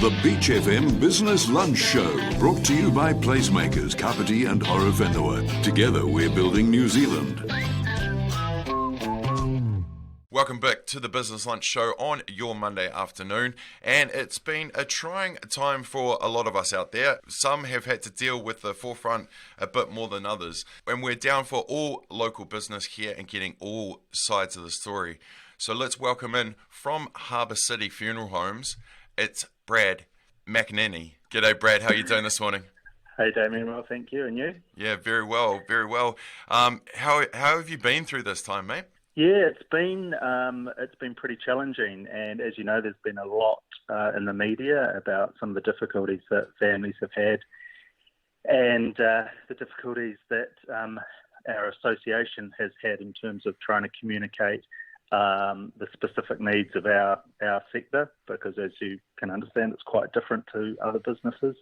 The Beach FM Business Lunch Show, brought to you by PlaceMakers Kapiti Horowhenua. Together we're building New Zealand. Welcome back to the Business Lunch Show on your Monday afternoon, and it's been a trying time for a lot of us out there. Some have had to deal with the forefront a bit more than others, and we're down for all local business here and getting all sides of the story. So let's welcome in from Harbour City Funeral Homes, it's Brad McAneney. G'day Brad, how are you doing this morning? Hey Damian, well thank you, and you? Yeah, very well, very well. How have you been through this time, mate? Yeah, it's been pretty challenging, and as you know, there's been a lot in the media about some of the difficulties that families have had, and the difficulties that our association has had in terms of trying to communicate the specific needs of our sector, because as you can understand, it's quite different to other businesses.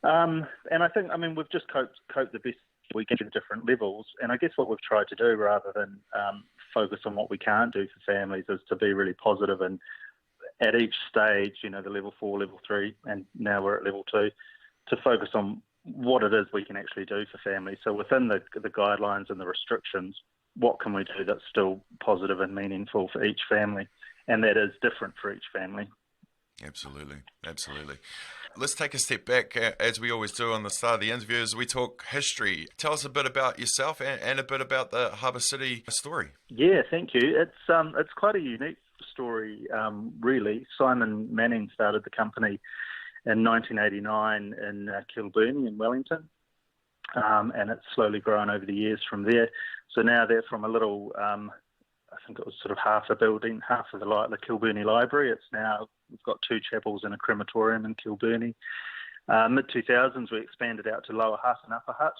And I think, we've just coped the best we can at different levels. And I guess what we've tried to do, rather than focus on what we can't do for families, is to be really positive. And at each stage, the level 4, level 3, and now we're at level 2, to focus on what it is we can actually do for families. So within the guidelines and the restrictions, what can we do that's still positive and meaningful for each family? And that is different for each family. Absolutely. Let's take a step back, as we always do on the start of the interviews. We talk history. Tell us a bit about yourself and a bit about the Harbour City story. Yeah, thank you. It's quite a unique story, really. Simon Manning started the company in 1989 in Kilburnie in Wellington, and it's slowly grown over the years from there. So now they're from a little, I think it was sort of half a building, half of the Kilburnie Library. It's now, we've got 2 chapels and a crematorium in Kilburnie. Mid-2000s, we expanded out to Lower Hutt and Upper Hutt.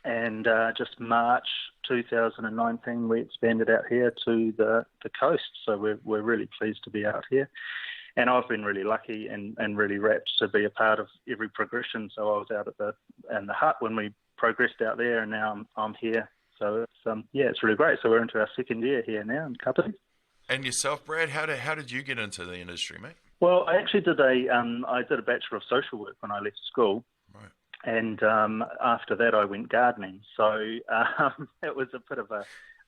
And just March 2019, we expanded out here to the coast. So we're really pleased to be out here. And I've been really lucky and really rapt to be a part of every progression. So I was out in the hut when we progressed out there, and now I'm here. So it's really great. So we're into our second year here now in Kapiti. And yourself, Brad, how did you get into the industry, mate? Well, I actually did I did a Bachelor of Social Work when I left school. Right. And after that, I went gardening. So it was a bit of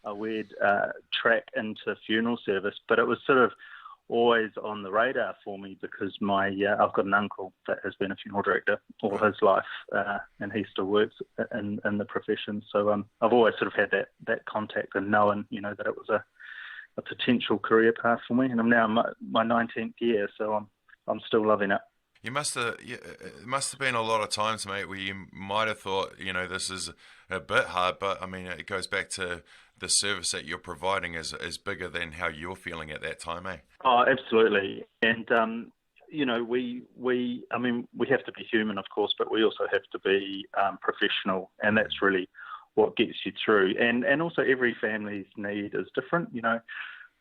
a weird track into funeral service, but it was sort of always on the radar for me, because I've got an uncle that has been a funeral director all his life, and he still works in the profession. So I've always sort of had that contact and known, that it was a potential career path for me. And I'm now in my 19th year, so I'm still loving it. It must have been a lot of times, mate, where you might have thought, this is a bit hard, but it goes back to the service that you're providing is bigger than how you're feeling at that time, eh? Oh, absolutely. And we have to be human, of course, but we also have to be professional, and that's really what gets you through. And also every family's need is different.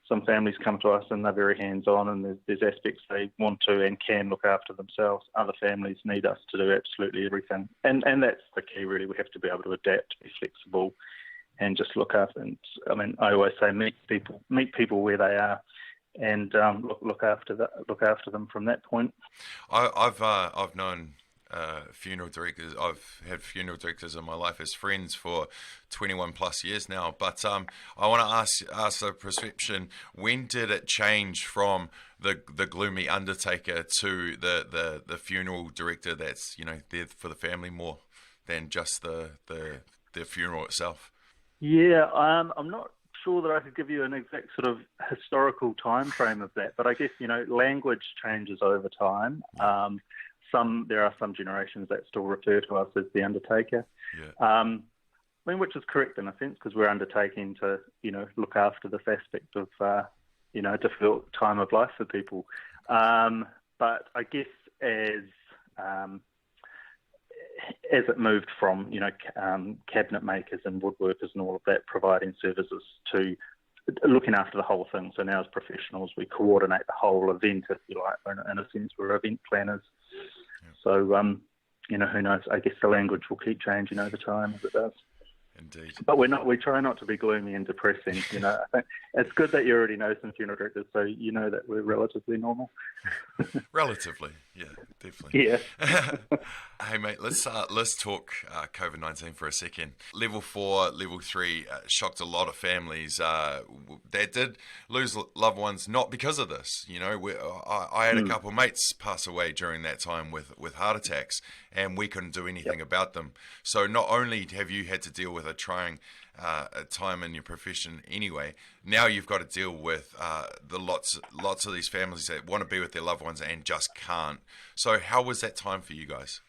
Some families come to us and they're very hands-on, and there's aspects they want to and can look after themselves. Other families need us to do absolutely everything. And that's the key, really. We have to be able to adapt, be flexible, and just look after. And I always say meet people where they are, and look after them from that point. I've known funeral directors. I've had funeral directors in my life as friends for 21 plus years now. But I want to ask the perception: when did it change from the gloomy undertaker to the funeral director that's there for the family more than just the funeral itself? Yeah, I'm not sure that I could give you an exact sort of historical time frame of that, but I guess language changes over time. There are some generations that still refer to us as the undertaker. Yeah. Which is correct in a sense, because we're undertaking to look after this aspect of a difficult time of life for people. But I guess as it moved from cabinet makers and woodworkers and all of that providing services to looking after the whole thing. So now as professionals, we coordinate the whole event, if you like. In a sense, we're event planners. Yeah. So, who knows? I guess the language will keep changing over time as it does. Indeed. But we try not to be gloomy and depressing. I think it's good that you already know some funeral directors, so you know that we're relatively normal. Relatively, yeah, definitely. Yeah. Hey mate, let's talk COVID-19 for a second. Level 4, Level 3 shocked a lot of families that did lose loved ones, not because of this. I had a couple of mates pass away during that time with heart attacks, and we couldn't do anything about them. So not only have you had to deal with a trying time in your profession anyway, now you've got to deal with the lots of these families that want to be with their loved ones and just can't. So how was that time for you guys?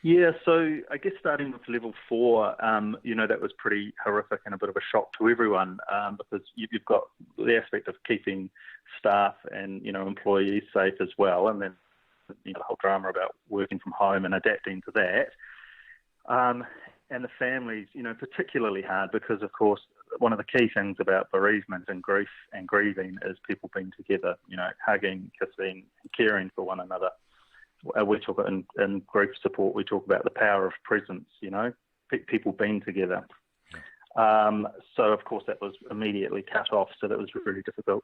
Yeah, so I guess starting with Level 4, that was pretty horrific and a bit of a shock to everyone because you've got the aspect of keeping staff and, employees safe as well, and then the whole drama about working from home and adapting to that. And the families, particularly hard because, of course, one of the key things about bereavement and grief and grieving is people being together, hugging, kissing, caring for one another. We talk in group support, we talk about the power of presence, people being together. So, of course, that was immediately cut off, so that was really difficult.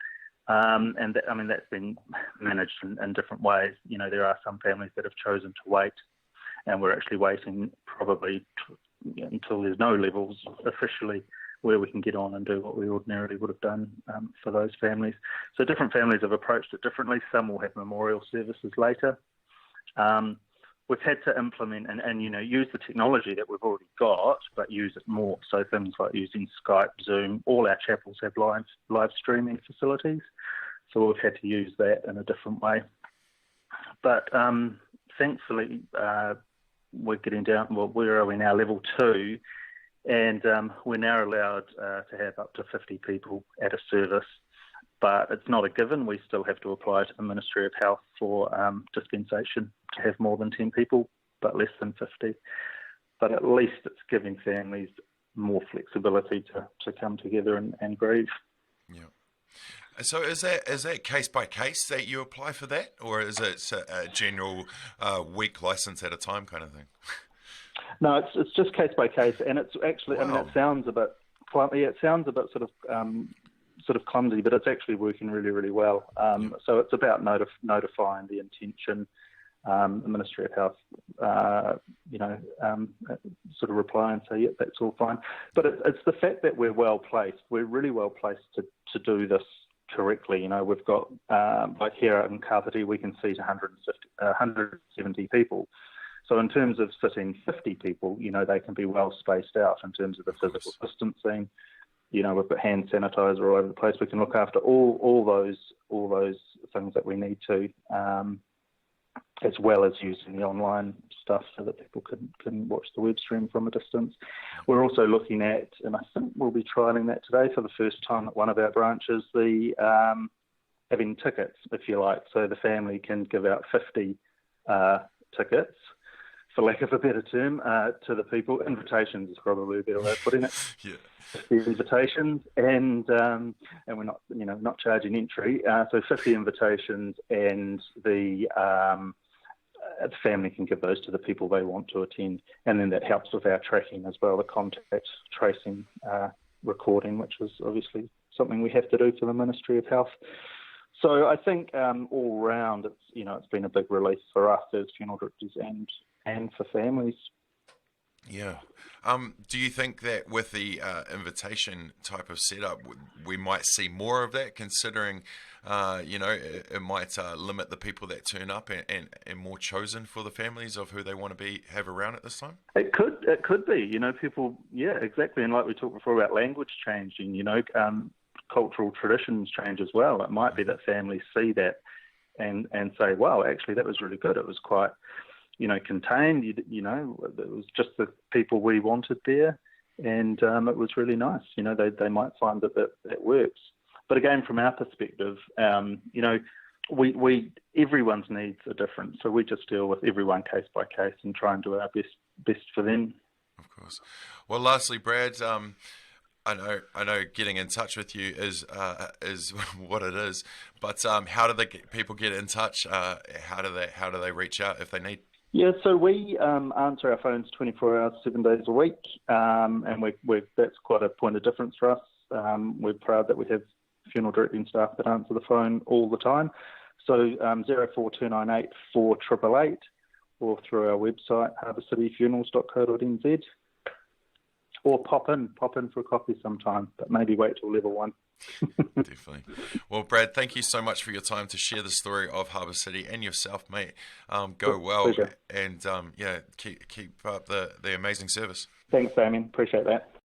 That's been managed in different ways. There are some families that have chosen to wait, and we're actually waiting probably until there's no levels officially where we can get on and do what we ordinarily would have done for those families. So different families have approached it differently. Some will have memorial services later. We've had to implement and use the technology that we've already got, but use it more. So things like using Skype, Zoom. All our chapels have live streaming facilities, so we've had to use that in a different way. But thankfully, we're getting down. Well, where are we now? Level 2, and we're now allowed to have up to 50 people at a service. But it's not a given. We still have to apply to the Ministry of Health for dispensation to have more than 10 people, but less than 50. But at least it's giving families more flexibility to come together and grieve. Yeah. So is that case by case that you apply for that, or is it a general week license at a time kind of thing? No, it's just case by case, and it's actually. Wow. I mean, it sounds a bit clumsy. It sounds a bit sort of clumsy, but it's actually working really, really well. So it's about notifying the intention. The Ministry of Health, sort of reply and say, yep, that's all fine. But it's the fact that we're well placed. We're really well placed to do this correctly. We've got, like here in Kapiti, we can seat 170 people. So in terms of sitting 50 people, they can be well spaced out in terms of the physical distancing. We've got hand sanitizer all over the place. We can look after all those things that we need to, as well as using the online stuff so that people can watch the web stream from a distance. We're also looking at, and I think we'll be trialling that today for the first time at one of our branches, the having tickets, if you like. So the family can give out 50 tickets, for lack of a better term, to the people. Invitations is probably a better way of putting it. Yeah. The invitations, and we're not charging entry. So 50 invitations, and the family can give those to the people they want to attend, and then that helps with our tracking as well, the contact tracing recording, which is obviously something we have to do for the Ministry of Health. So I think all round, it's been a big relief for us as funeral directors and for families. Yeah. Do you think that with the invitation type of setup, we might see more of that, considering, it might limit the people that turn up and more chosen for the families of who they want to have around at this time? It could be, people, yeah, exactly. And like we talked before about language changing, cultural traditions change as well. It might be that families see that and say, wow, actually that was really good. It was quite, contained, it was just the people we wanted there, and it was really nice. They might find that works. But again, from our perspective, everyone's needs are different, so we just deal with everyone case by case and try and do our best for them. Of course. Well, lastly, Brad, I know getting in touch with you is what it is, but how do people get in touch? How do they reach out if they need? Yeah, so we answer our phones 24 hours, 7 days a week, and that's quite a point of difference for us. We're proud that we have funeral directing staff that answer the phone all the time. So 04298 4888, or through our website, harbourcityfunerals.co.nz, or pop in for a coffee sometime, but maybe wait till level 1. Definitely. Well, Brad, thank you so much for your time to share the story of Harbour City and yourself, mate. Go well, Pleasure. and keep up the amazing service. Thanks, Damian. Appreciate that.